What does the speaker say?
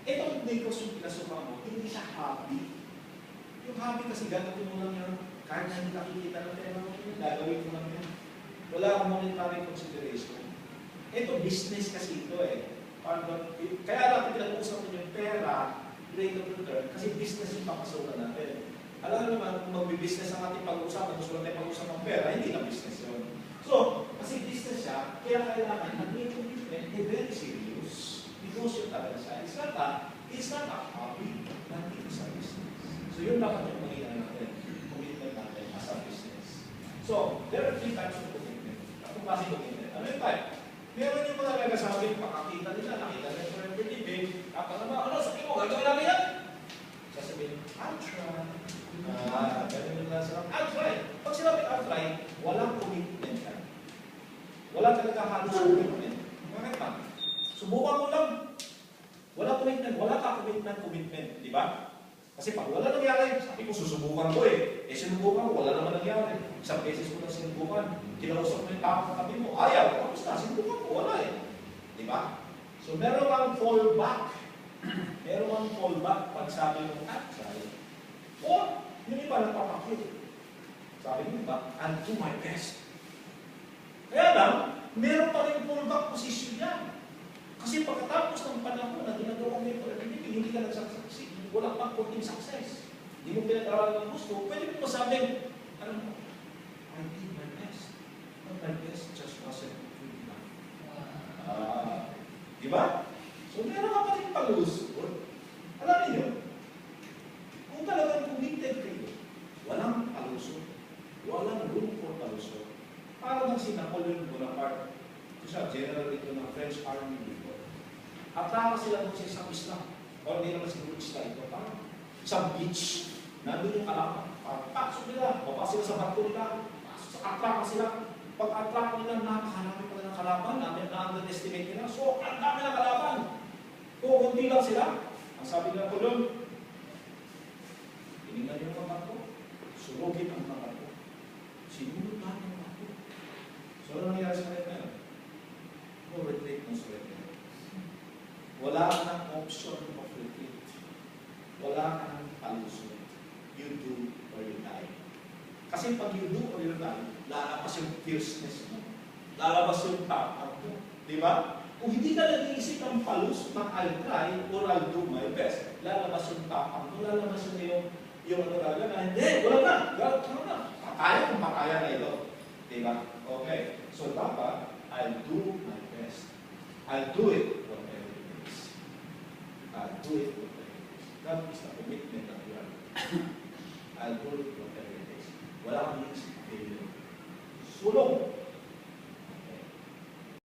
Itong negosyo yung pinasukan mo, hindi siya hobby. Yung hobby kasi gagawin mo lang yan, kahit na hindi nakikita ng pera mo, gagawin mo lang yan. Wala akong monetary consideration. Ito, business kasi ito eh. Kaya natin pinag-uusap mo yung pera, rate of return, kasi business yung papasukan natin. Alam naman, kung mag-business ang ating pag-uusapan, gusto natin pag-uusap ng pera, hindi na business yun. So, kasi business siya, kaya kailangan ang commitment ay very serious. Negosyo talaga siya. It's not a hobby, not it's a business. So, yun dapat yung magiging natin, commitment natin as a business. So, there are 3 types of commitment. Kung kasi commitment, ano yung type? Meron yung mga nagasabi, pakakita nila, nakita nila yung property big, kapag naman, ano, sabi mo, gagawin namin yan? Sasabihin, I'll try. Ganun nila sila, I'll try. Pag sinabi, I'll try, walang commitment ka. Wala talaga halos commitment. Bakit ba? Subukan mo lang. Wala commitment. Wala ka commitment. Di ba? Kasi pag wala nangyari, sabi ko, susubukan ko eh. Sinubukan ko, wala naman nangyari. Isang beses ko na sinubukan. Kinausap mo yung tao katabi mo. Ayaw, tapos na, sinubukan ko, wala eh. Di ba? So, meron kang fallback. Meron kang fallback pag sabi mo, try. O, yung iba nagpapakit. Sabi mo ba, I'll do my best. Kaya lang, meron pa rin fallback position yan. Kasi pagkatapos ng panahon na ginagawa mo yung pag-ibig, hindi ka nagsasaksi. Wala pang konting success. Hindi mo pinag-aralan ng gusto. Pwede mo masabing, ano mo, I did my best. But my best just wasn't good enough. Di ba? So, meron ka pa rin pag-uusap. Alam niyo, kung talagang committed kayo, walang palusot. Walang room for palusot. Parang si Napoleon Bonaparte, siya, general ito ng French Army before. Ataka sila doon sa isang isla. O hindi naman siguro isla ito. Parang isang beach. Nandun yung kalaban. Pasok nila. Baba sila sa barko nila. Atraka sila. Pag-atraka nila, nakahanapin pala ng kalaban. Na-underestimate nila. So, ang dami ng kalaban. Kung hindi lang sila, ang sabi nila ko doon, tinignan niyo ang barko. Surugin ang mga barko. Sinunod na ang barko. So, ano nangyari sa kanila ngayon? No retreat, no surrender. Wala ka ng option of retreat. Wala ka ng palusot. You do or you die. Kasi pag you do or you die, lalabas yung fierceness mo. Lalabas yung tapang mo. Di ba? Kung hindi ka nag-iisip ng palus, ng I'll try or I'll do my best, lalabas yung tapang mo. Lalabas yung ano talaga na, hindi, wala na. Ano na? Pakaya kung pakaya na ito. Di ba? Okay. So dapat, I'll do my best. I'll do it whatever it is. I'll do it whatever it is. That is the commitment that you have. I'll do it whatever it is. Wala kang iisip failure. Sulong.